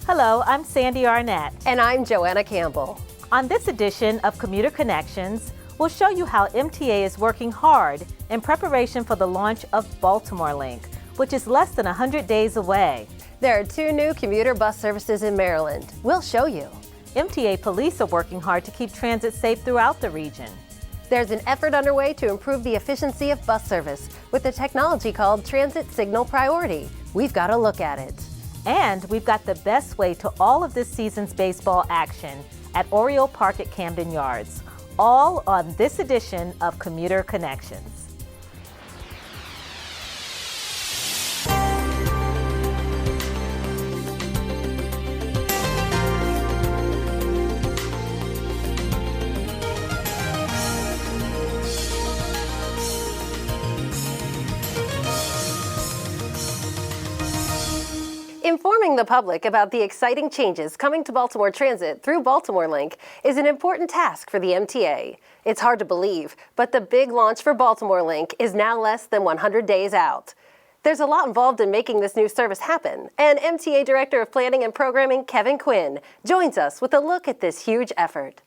Hello, I'm Sandy Arnett. And I'm Joanna Campbell. On this edition of Commuter Connections, we'll show you how MTA is working hard in preparation for the launch of Baltimore Link, which is less than 100 days away. There are 2 new commuter bus services in Maryland. We'll show you. MTA Police are working hard to keep transit safe throughout the region. There's an effort underway to improve the efficiency of bus service with a technology called Transit Signal Priority. We've got a look at it. And we've got the best way to all of this season's baseball action at Oriole Park at Camden Yards, all on this edition of Commuter Connections. Informing the public about the exciting changes coming to Baltimore Transit through Baltimore Link is an important task for the MTA. It's hard to believe, but the big launch for Baltimore Link is now less than 100 days out. There's a lot involved in making this new service happen, and MTA Director of Planning and Programming Kevin Quinn joins us with a look at this huge effort.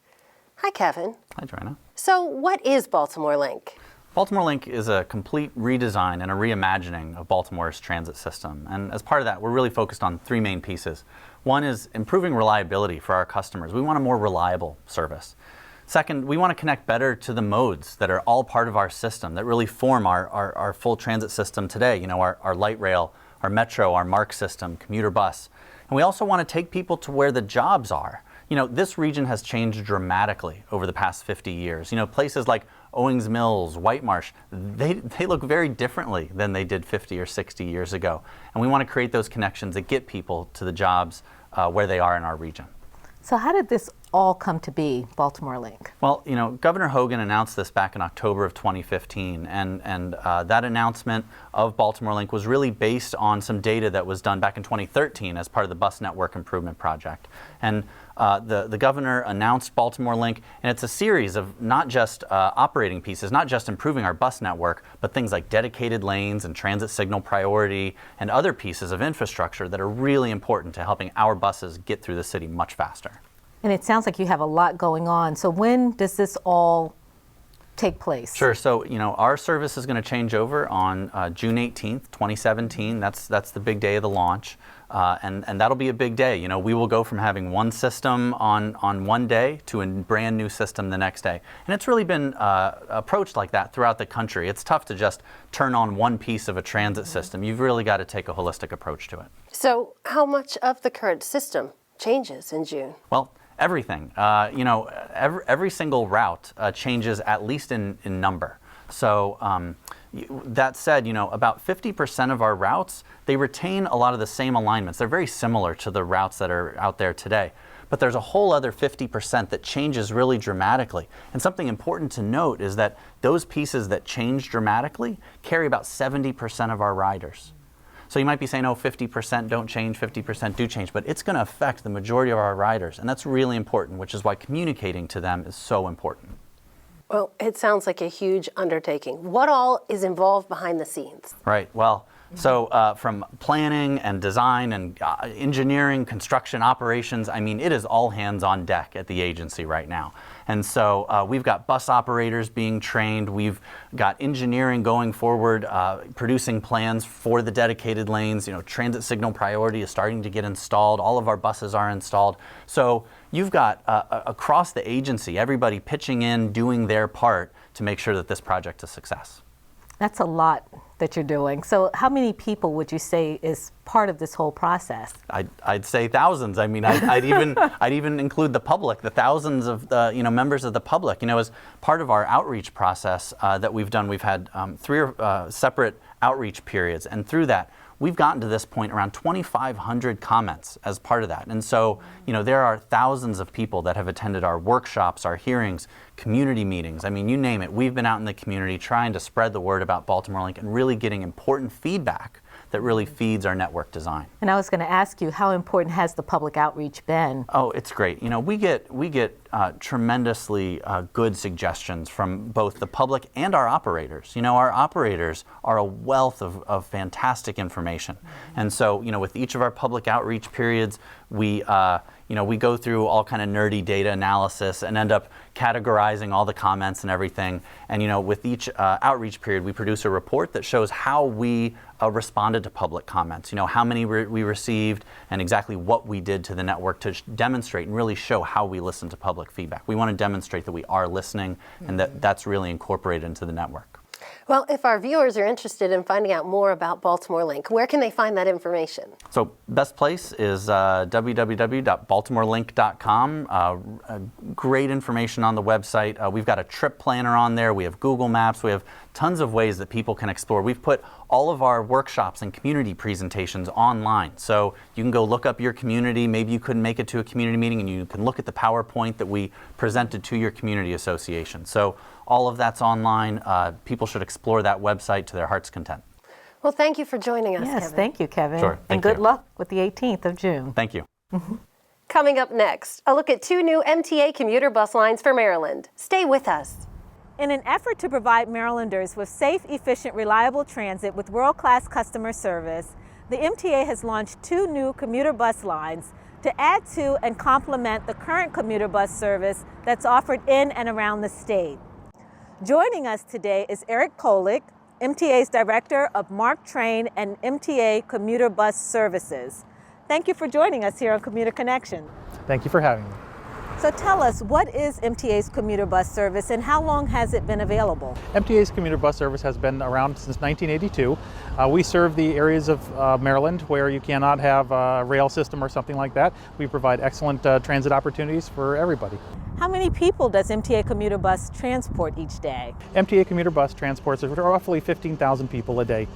Hi, Kevin. Hi, Joanna. So what is Baltimore Link? Baltimore Link is a complete redesign and a reimagining of Baltimore's transit system. And as part of that, we're really focused on 3 main pieces. One is improving reliability for our customers. We want a more reliable service. Second, we want to connect better to the modes that are all part of our system, that really form our full transit system today. You know, our light rail, our metro, our MARC system, commuter bus. And we also want to take people to where the jobs are. You know, this region has changed dramatically over the past 50 years. You know, places like Owings Mills, White Marsh, they look very differently than they did 50 or 60 years ago. And we want to create those connections that get people to the jobs where they are in our region. So how did this all come to be, Baltimore Link? Well, you know, Governor Hogan announced this back in October of 2015, and that announcement of Baltimore Link was really based on some data that was done back in 2013 as part of the Bus Network Improvement Project. And the governor announced Baltimore Link, and it's a series of not just operating pieces, not just improving our bus network, but things like dedicated lanes and transit signal priority and other pieces of infrastructure that are really important to helping our buses get through the city much faster. And it sounds like you have a lot going on. So when does this all take place? Sure. So, you know, our service is going to change over on June 18th, 2017. That's the big day of the launch. And that'll be a big day. You know, we will go from having one system on one day to a brand new system the next day. And it's really been approached like that throughout the country. It's tough to just turn on one piece of a transit system. You've really got to take a holistic approach to it. So how much of the current system changes in June? Well, everything. You know, every single route changes at least in number. So that said, you know, about 50% of our routes, they retain a lot of the same alignments. They're very similar to the routes that are out there today. But there's a whole other 50% that changes really dramatically. And something important to note is that those pieces that change dramatically carry about 70% of our riders. So you might be saying, oh, 50% don't change, 50% do change, but it's going to affect the majority of our riders. And that's really important, which is why communicating to them is so important. Well, it sounds like a huge undertaking. What all is involved behind the scenes? Right. Well, so from planning and design and engineering, construction, operations, I mean, it is all hands on deck at the agency right now. And so we've got bus operators being trained. We've got engineering going forward, producing plans for the dedicated lanes. You know, transit signal priority is starting to get installed. All of our buses are installed. So you've got across the agency, everybody pitching in, doing their part to make sure that this project is a success. That's a lot that you're doing. So how many people would you say is part of this whole process? I'd say thousands. I mean, I'd even include the public, the thousands of members of the public. You know, as part of our outreach process that we've done, we've had 3 separate outreach periods, and through that, we've gotten to this point around 2,500 comments as part of that. And so, you know, there are thousands of people that have attended our workshops, our hearings, community meetings. I mean, you name it. We've been out in the community trying to spread the word about Baltimore Link and really getting important feedback that really feeds our network design. And I was going to ask you, how important has the public outreach been? Oh, it's great. You know, we get tremendously good suggestions from both the public and our operators. You know, our operators are a wealth of fantastic information. And so, you know, with each of our public outreach periods, we go through all kind of nerdy data analysis and end up categorizing all the comments and everything. And, you know, with each outreach period, we produce a report that shows how we responded to public comments. You know, how many we received and exactly what we did to the network to demonstrate and really show how we listen to public feedback. We want to demonstrate that we are listening and that that's really incorporated into the network. Well, if our viewers are interested in finding out more about Baltimore Link, where can they find that information? So best place is www.baltimorelink.com. Great information on the website. We've got a trip planner on there. We have Google Maps. We have tons of ways that people can explore. We've put all of our workshops and community presentations online. So you can go look up your community. Maybe you couldn't make it to a community meeting, and you can look at the PowerPoint that we presented to your community association. So all of that's online. People should explore that website to their heart's content. Well, thank you for joining us, Yes, Kevin. thank you, Kevin. Sure, and thank good you. luck with the 18th of June. Thank you. Coming up next, a look at 2 new MTA commuter bus lines for Maryland. Stay with us. In an effort to provide Marylanders with safe, efficient, reliable transit with world-class customer service, the MTA has launched 2 new commuter bus lines to add to and complement the current commuter bus service that's offered in and around the state. Joining us today is Eric Kolick, MTA's Director of MARC Train and MTA Commuter Bus Services. Thank you for joining us here on Commuter Connection. Thank you for having me. So tell us, what is MTA's commuter bus service and how long has it been available? MTA's commuter bus service has been around since 1982. We serve the areas of Maryland where you cannot have a rail system or something like that. We provide excellent transit opportunities for everybody. How many people does MTA Commuter Bus transport each day? MTA Commuter Bus transports roughly 15,000 people a day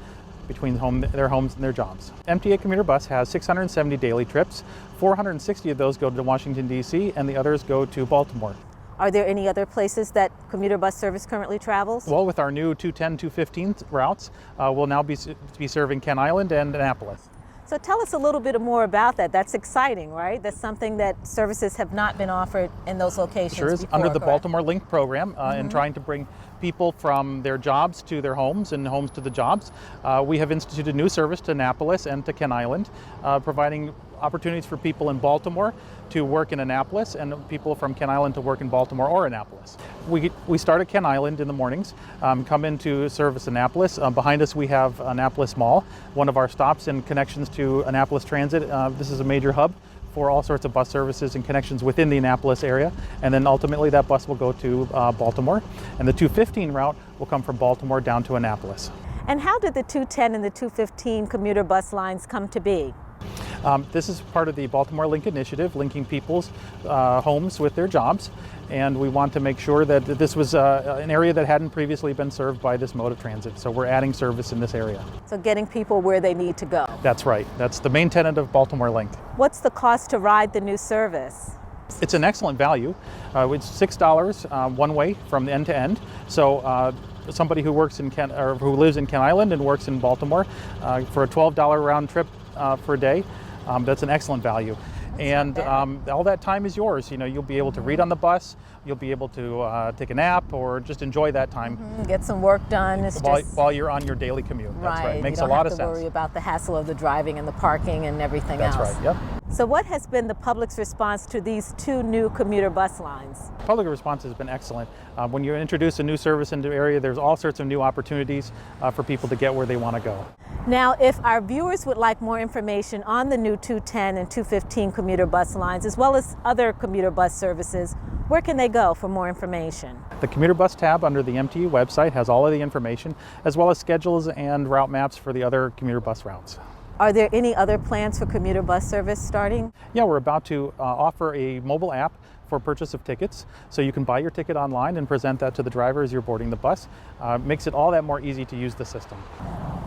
between their homes and their jobs. MTA Commuter Bus has 670 daily trips. 460 of those go to Washington, D.C., and the others go to Baltimore. Are there any other places that commuter bus service currently travels? Well, with our new 210, 215 routes, we'll now be serving Kent Island and Annapolis. So tell us a little bit more about that. That's exciting, right? That's something that services have not been offered in those locations Sure is. before, Under the correct? Baltimore Link program and trying to bring people from their jobs to their homes and homes to the jobs, we have instituted new service to Annapolis and to Kent Island, providing opportunities for people in Baltimore to work in Annapolis and people from Kent Island to work in Baltimore or Annapolis. We start at Kent Island in the mornings, come into service Annapolis. Behind us we have Annapolis Mall, one of our stops and connections to Annapolis Transit. This is a major hub for all sorts of bus services and connections within the Annapolis area, and then ultimately that bus will go to Baltimore, and the 215 route will come from Baltimore down to Annapolis. And how did the 210 and the 215 commuter bus lines come to be? This is part of the Baltimore Link initiative, linking people's homes with their jobs, and we want to make sure that this was an area that hadn't previously been served by this mode of transit, so we're adding service in this area. So getting people where they need to go. That's right. That's the main tenet of Baltimore Link. What's the cost to ride the new service? It's an excellent value. It's $6 one way from end to end. So somebody who works in Kent, or who lives in Kent Island and works in Baltimore, for a $12 round trip per day, that's an excellent value. And all that time is yours. You know, you'll be able to read on the bus, you'll be able to take a nap or just enjoy that time Get some work done. It's while you're on your daily commute. That's right. Makes you a don't lot have of to worry sense. about the hassle of the driving and the parking and everything That's else. right. Yep. So what has been the public's response to these 2 new commuter bus lines? Public response has been excellent. When you introduce a new service into an area, there's all sorts of new opportunities for people to get where they want to go. Now, if our viewers would like more information on the new 210 and 215 commuter bus lines, as well as other commuter bus services, where can they go for more information? The commuter bus tab under the MTA website has all of the information, as well as schedules and route maps for the other commuter bus routes. Are there any other plans for commuter bus service starting? Yeah, we're about to offer a mobile app for purchase of tickets, so you can buy your ticket online and present that to the driver as you're boarding the bus. Makes it all that more easy to use the system.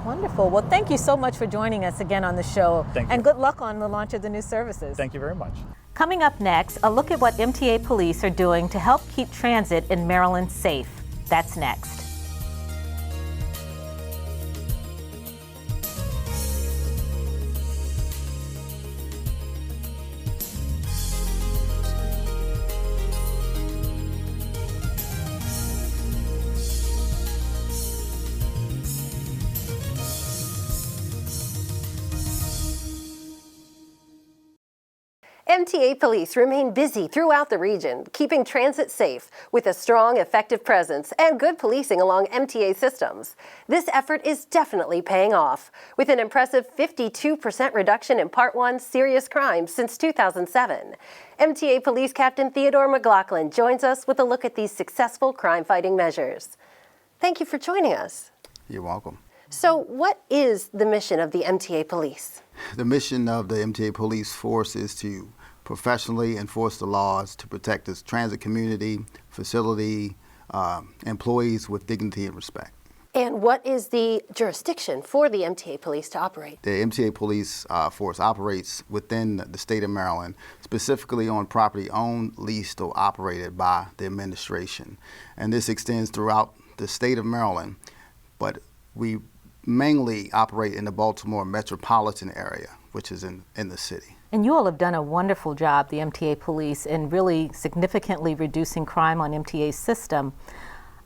Wonderful. Well, thank you so much for joining us again on the show. Thank you. And good luck on the launch of the new services. Thank you very much. Coming up next, a look at what MTA Police are doing to help keep transit in Maryland safe. That's next. MTA Police remain busy throughout the region, keeping transit safe with a strong, effective presence and good policing along MTA systems. This effort is definitely paying off, with an impressive 52% reduction in Part 1 serious crimes since 2007. MTA Police Captain Theodore McLaughlin joins us with a look at these successful crime-fighting measures. Thank you for joining us. You're welcome. So what is the mission of the MTA Police? The mission of the MTA Police Force is to professionally enforce the laws to protect its transit community, facility, employees with dignity and respect. And what is the jurisdiction for the MTA Police to operate? The MTA Police Force operates within the state of Maryland, specifically on property owned, leased, or operated by the administration. And this extends throughout the state of Maryland, but we mainly operate in the Baltimore metropolitan area, which is in the city. And you all have done a wonderful job, the MTA Police, in really significantly reducing crime on MTA's system.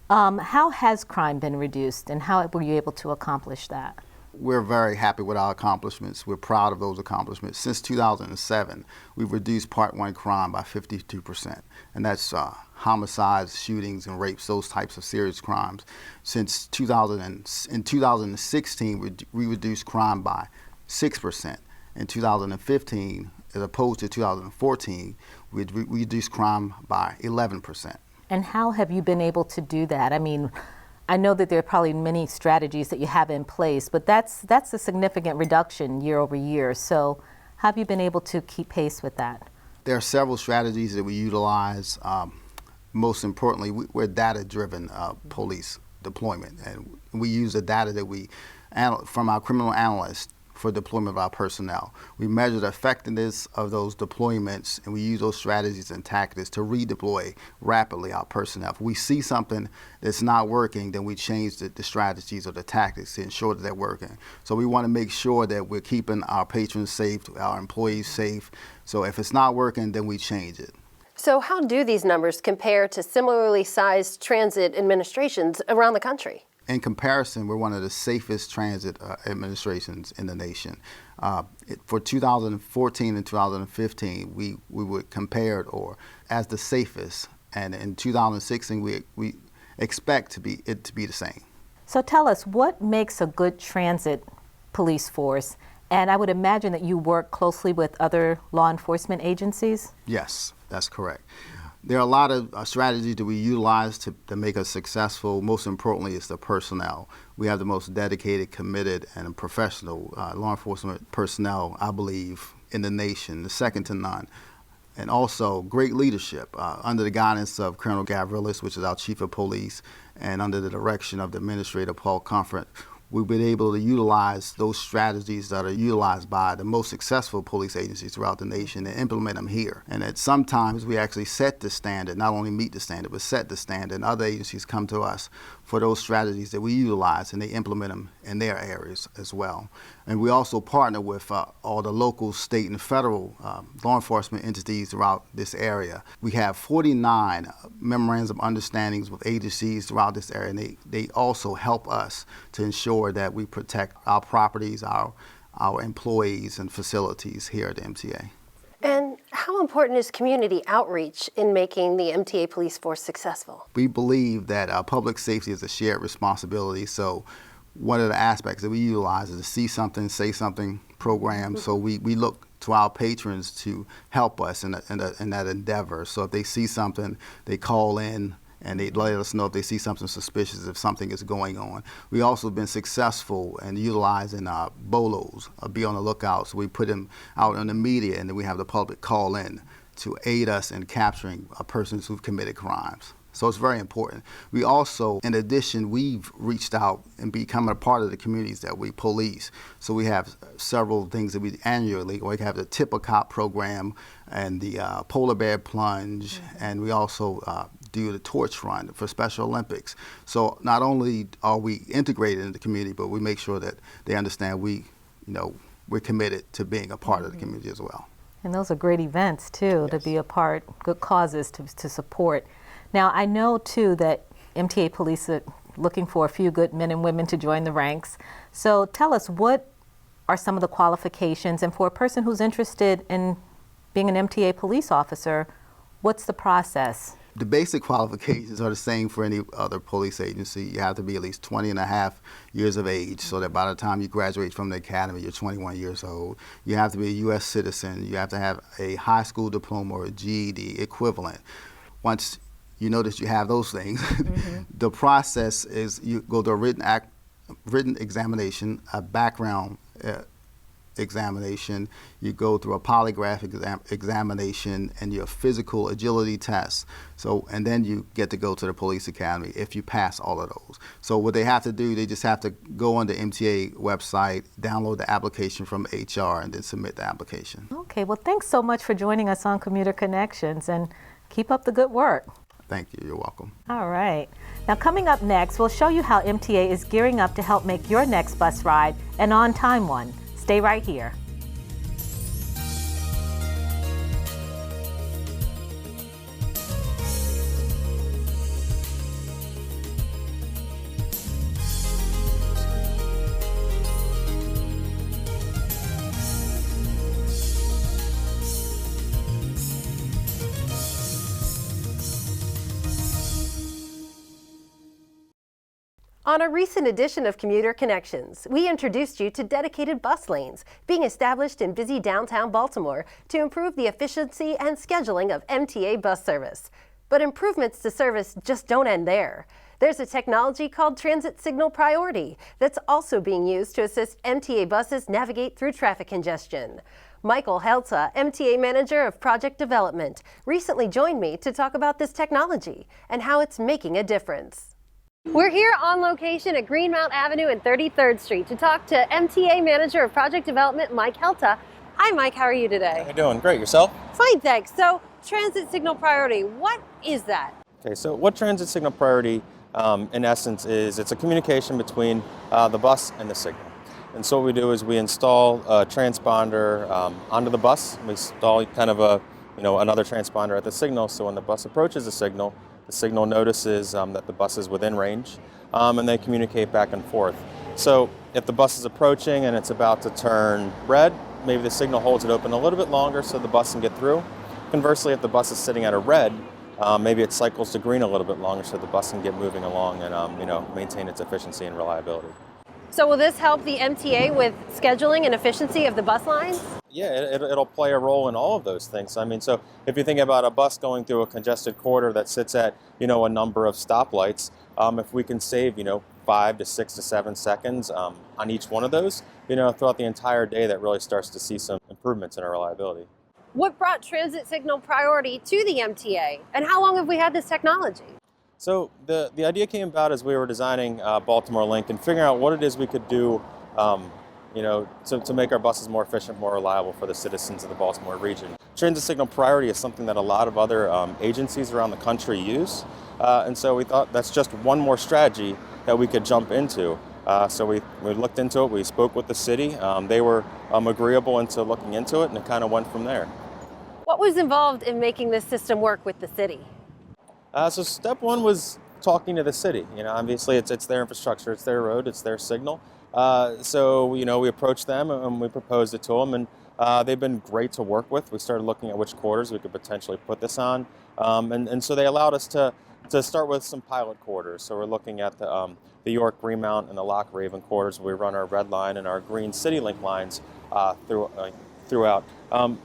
How has crime been reduced, and how were you able to accomplish that? We're very happy with our accomplishments. We're proud of those accomplishments. Since 2007, we've reduced Part 1 crime by 52%, and that's homicides, shootings, and rapes, those types of serious crimes. Since in 2016, we reduced crime by 6%. In 2015, as opposed to 2014, we reduced crime by 11%. And how have you been able to do that? I mean, I know that there are probably many strategies that you have in place, but that's a significant reduction year over year. So how have you been able to keep pace with that? There are several strategies that we utilize. Most importantly, we're data-driven police deployment, and we use the data that we from our criminal analysts for deployment of our personnel. We measure the effectiveness of those deployments, and we use those strategies and tactics to redeploy rapidly our personnel. If we see something that's not working, then we change the strategies or the tactics to ensure that they're working. So we want to make sure that we're keeping our patrons safe, our employees safe. So if it's not working, then we change it. So how do these numbers compare to similarly sized transit administrations around the country? In comparison, we're one of the safest transit administrations in the nation. For 2014 and 2015, we were compared as the safest, and in 2016, we expect it to be the same. So tell us, what makes a good transit police force? And I would imagine that you work closely with other law enforcement agencies? Yes, that's correct. There are a lot of strategies that we utilize to make us successful. Most importantly, it's the personnel. We have the most dedicated, committed, and professional law enforcement personnel, I believe, in the nation, the second to none. And also great leadership under the guidance of Colonel Gavrilis, which is our chief of police, and under the direction of the administrator, Paul Comfort. We've been able to utilize those strategies that are utilized by the most successful police agencies throughout the nation and implement them here. And that sometimes we actually set the standard, not only meet the standard, but set the standard. And other agencies come to us for those strategies that we utilize, and they implement them in their areas as well. And we also partner with all the local, state, and federal law enforcement entities throughout this area. We have 49 memorandums of understandings with agencies throughout this area, and they also help us to ensure that we protect our properties, our employees, and facilities here at the MTA. And how important is community outreach in making the MTA Police Force successful? We believe that public safety is a shared responsibility, so one of the aspects that we utilize is a see something, say something program. So we look to our patrons to help us in that endeavor. So if they see something, they call in and they let us know if they see something suspicious, if something is going on. We also have been successful in utilizing BOLOs, be on the lookout. So we put them out in the media, and then we have the public call in to aid us in capturing persons who've committed crimes. So it's very important. We also, in addition, we've reached out and become a part of the communities that we police. So we have several things that we annually, we have the Tip a Cop program and the Polar Bear Plunge, and we also do the Torch Run for Special Olympics. So not only are we integrated in the community, but we make sure that they understand we're committed to being a part of the community as well. And those are great events too, to be a part, good causes to support. Now, I know too that MTA Police are looking for a few good men and women to join the ranks. So tell us, what are some of the qualifications, and for a person who's interested in being an MTA police officer, what's the process? The basic qualifications are the same for any other police agency. You have to be at least 20 and a half years of age, so that by the time you graduate from the academy, you're 21 years old. You have to be a U.S. citizen. You have to have a high school diploma or a GED equivalent. Once you notice you have those things, the process is you go to a written examination, a background examination, you go through a polygraph examination, and your physical agility test. So, and then you get to go to the police academy if you pass all of those. So what they have to do, they just have to go on the MTA website, download the application from HR, and then submit the application. Okay, well, thanks so much for joining us on Commuter Connections, and keep up the good work. Thank you, you're welcome. All right. Now, coming up next, we'll show you how MTA is gearing up to help make your next bus ride an on-time one. Stay right here. On a recent edition of Commuter Connections, we introduced you to dedicated bus lanes being established in busy downtown Baltimore to improve the efficiency and scheduling of MTA bus service. But improvements to service just don't end there. There's a technology called Transit Signal Priority that's also being used to assist MTA buses navigate through traffic congestion. Michael Helta, MTA Manager of Project Development, recently joined me to talk about this technology and how it's making a difference. We're here on location at Greenmount Avenue and 33rd Street to talk to MTA Manager of Project Development, Mike Helta. Hi, Mike. How are you today? How you doing? Great. Yourself? Fine, thanks. So, Transit Signal Priority, what is that? Okay, so what Transit Signal Priority, in essence, is it's a communication between the bus and the signal. And so what we do is we install a transponder onto the bus. We install kind of another transponder at the signal, so when the bus approaches the signal notices that the bus is within range, and they communicate back and forth. So if the bus is approaching and it's about to turn red, maybe the signal holds it open a little bit longer so the bus can get through. Conversely, if the bus is sitting at a red, maybe it cycles to green a little bit longer so the bus can get moving along and maintain its efficiency and reliability. So will this help the MTA with scheduling and efficiency of the bus lines? Yeah, it'll play a role in all of those things. I mean, so if you think about a bus going through a congested corridor that sits at, a number of stoplights, if we can save, 5 to 6 to 7 seconds on each one of those, throughout the entire day, that really starts to see some improvements in our reliability. What brought Transit Signal Priority to the MTA, and how long have we had this technology? So the idea came about as we were designing Baltimore Link and figuring out what it is we could do to make our buses more efficient, more reliable for the citizens of the Baltimore region. Transit Signal Priority is something that a lot of other agencies around the country use, and so we thought that's just one more strategy that we could jump into. So we looked into it, we spoke with the city, they were agreeable into looking into it, and it kind of went from there. What was involved in making this system work with the city? So step one was talking to the city. Obviously it's their infrastructure, it's their road, it's their signal. So we approached them and we proposed it to them, and they've been great to work with. We started looking at which corridors we could potentially put this on, and so they allowed us to start with some pilot corridors. So we're looking at the York, Greenmount, and the Lock Raven corridors. We run our red line and our green City Link lines throughout.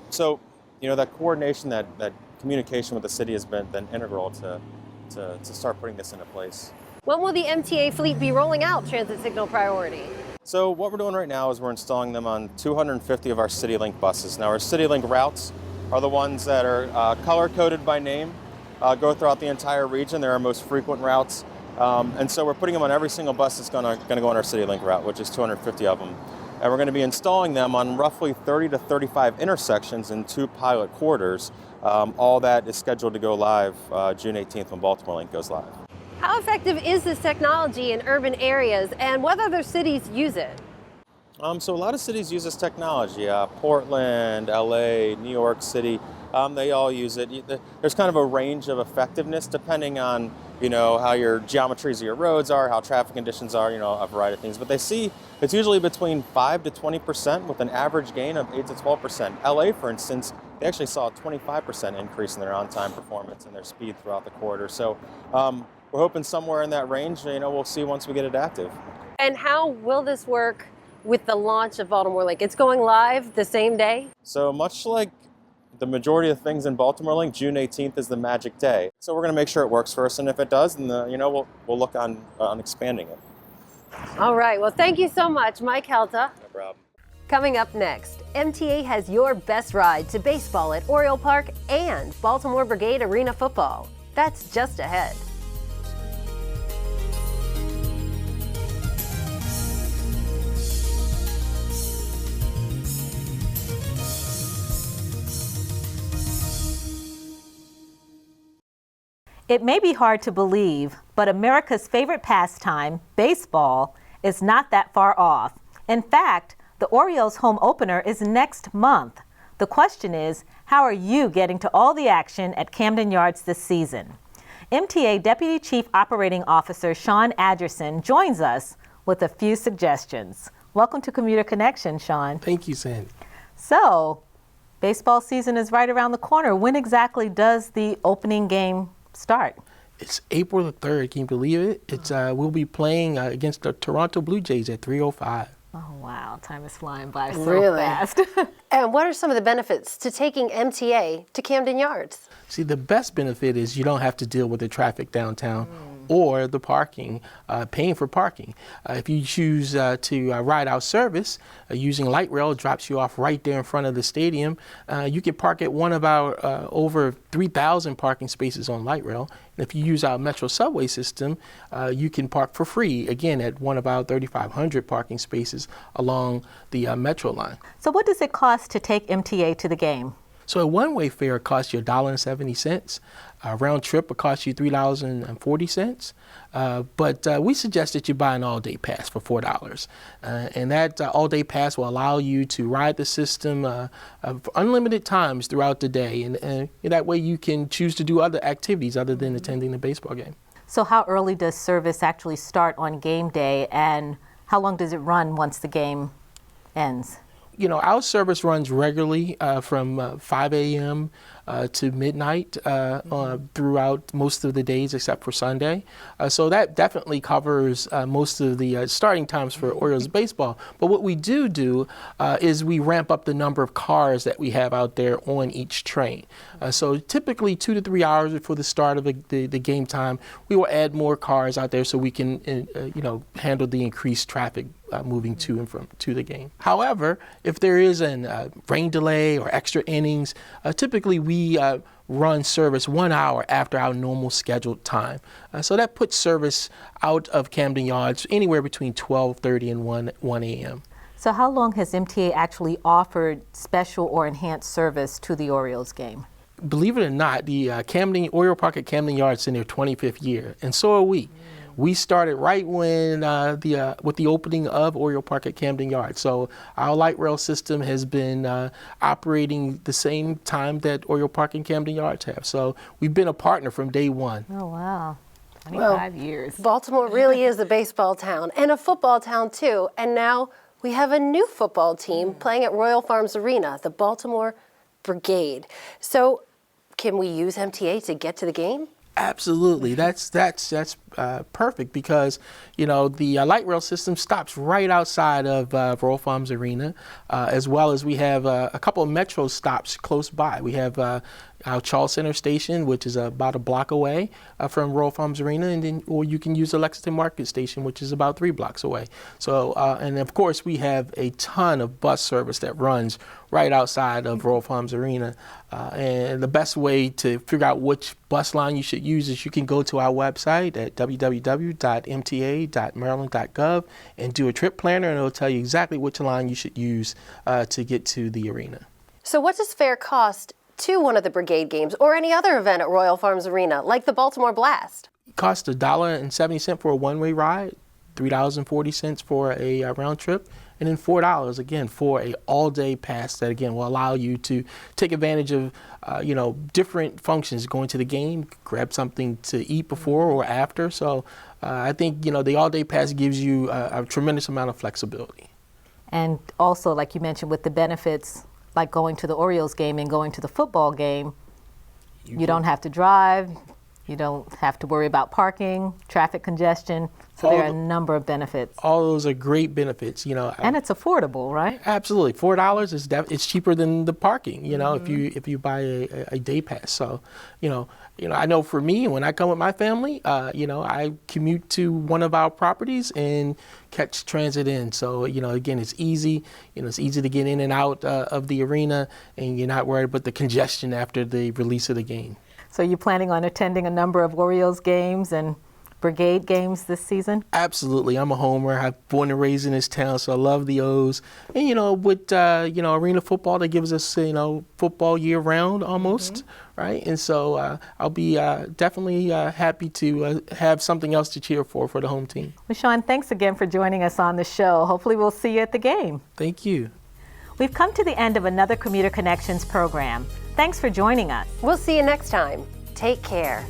So that coordination, that communication with the city has been integral to start putting this into place. When will the MTA fleet be rolling out Transit Signal Priority? So what we're doing right now is we're installing them on 250 of our CityLink buses. Now our CityLink routes are the ones that are color-coded by name, go throughout the entire region. They're our most frequent routes. And so we're putting them on every single bus that's going to go on our CityLink route, which is 250 of them. And we're going to be installing them on roughly 30 to 35 intersections in 2 pilot corridors. All that is scheduled to go live June 18th when Baltimore Link goes live. How effective is this technology in urban areas, and what other cities use it? So a lot of cities use this technology. Portland, LA, New York City, they all use it. There's kind of a range of effectiveness depending on how your geometries of your roads are, how traffic conditions are, a variety of things. But they see it's usually between 5 to 20% with an average gain of 8 to 12%. LA, for instance, they actually saw a 25% increase in their on-time performance and their speed throughout the quarter. So we're hoping somewhere in that range. We'll see once we get adaptive. And how will this work with the launch of Baltimore Link? It's going live the same day? So much like the majority of things in Baltimore Link, June 18th is the magic day. So we're going to make sure it works first, and if it does, then we'll look on expanding it. All right. Well, thank you so much, Mike Helta. No problem. Coming up next, MTA has your best ride to baseball at Oriole Park and Baltimore Brigade Arena football. That's just ahead. It may be hard to believe, but America's favorite pastime, baseball, is not that far off. In fact, the Orioles' home opener is next month. The question is, how are you getting to all the action at Camden Yards this season? MTA Deputy Chief Operating Officer Sean Adgerson joins us with a few suggestions. Welcome to Commuter Connection, Sean. Thank you, Sandy. So, baseball season is right around the corner. When exactly does the opening game start? It's April the 3rd. Can you believe it? It's we'll be playing against the Toronto Blue Jays at 3:05. Oh, wow. Time is flying by so Really? fast. And what are some of the benefits to taking MTA to Camden Yards? See, the best benefit is you don't have to deal with the traffic downtown or the parking, paying for parking. If you choose to ride our service, using light rail, it drops you off right there in front of the stadium. You can park at one of our over 3,000 parking spaces on light rail. And if you use our Metro subway system, you can park for free, again, at one of our 3,500 parking spaces along the Metro line. So what does it cost to take MTA to the game? So a one-way fare costs you $1.70. A round trip will cost you $3.40. But we suggest that you buy an all-day pass for $4. And that all-day pass will allow you to ride the system for unlimited times throughout the day. And that way you can choose to do other activities other than attending the baseball game. So how early does service actually start on game day, and how long does it run once the game ends? Our service runs regularly from 5 a.m. To midnight throughout most of the days except for Sunday. So that definitely covers most of the starting times for Orioles baseball. But what we do is we ramp up the number of cars that we have out there on each train. So typically 2 to 3 hours before the start of the game time, we will add more cars out there so we can handle the increased traffic moving to and from to the game. However, if there is a rain delay or extra innings, typically we run service 1 hour after our normal scheduled time. So that puts service out of Camden Yards anywhere between 12:30 and 1 a.m. So how long has MTA actually offered special or enhanced service to the Orioles game? Believe it or not, the Oriole Park at Camden Yards is in their 25th year, and so are we. We started right when with the opening of Oriole Park at Camden Yards. So our light rail system has been operating the same time that Oriole Park and Camden Yards have. So we've been a partner from day one. Oh, wow. 25 years. Baltimore really is a baseball town and a football town too. And now we have a new football team playing at Royal Farms Arena, the Baltimore Brigade. So can we use MTA to get to the game? Absolutely. That's perfect because, the light rail system stops right outside of Royal Farms Arena, as well as we have a couple of metro stops close by. We have our Charles Center station, which is about a block away from Royal Farms Arena, or you can use the Lexington Market station, which is about 3 blocks away. So, and of course, we have a ton of bus service that runs right outside of Royal Farms Arena. And the best way to figure out which bus line you should use is you can go to our website at www.mta.maryland.gov and do a trip planner, and it'll tell you exactly which line you should use to get to the arena. So what does fare cost to one of the Brigade games or any other event at Royal Farms Arena, like the Baltimore Blast? It costs $1.70 for a one-way ride, $3.40 for a round trip, and then $4 again for a all-day pass that again will allow you to take advantage of different functions, going to the game, grab something to eat before or after. So I think the all-day pass gives you a tremendous amount of flexibility. And also, like you mentioned, with the benefits like going to the Orioles game and going to the football game, you don't have to drive, you don't have to worry about parking, traffic congestion. So there are a number of benefits. All those are great benefits, you know. And it's affordable, right? Absolutely, $4 is it's cheaper than the parking, you know, if you buy a day pass. So, you know, I know for me, when I come with my family, you know, I commute to one of our properties and catch transit in. So, you know, again, it's easy. You know, it's easy to get in and out of the arena, and you're not worried about the congestion after the release of the game. So you're planning on attending a number of Orioles games and Brigade games this season? Absolutely. I'm a homer. I'm born and raised in this town, so I love the O's. And, you know, with, you know, arena football, that gives us, you know, football year round almost, right? And so I'll be definitely happy to have something else to cheer for the home team. Well, Sean, thanks again for joining us on the show. Hopefully we'll see you at the game. Thank you. We've come to the end of another Commuter Connections program. Thanks for joining us. We'll see you next time. Take care.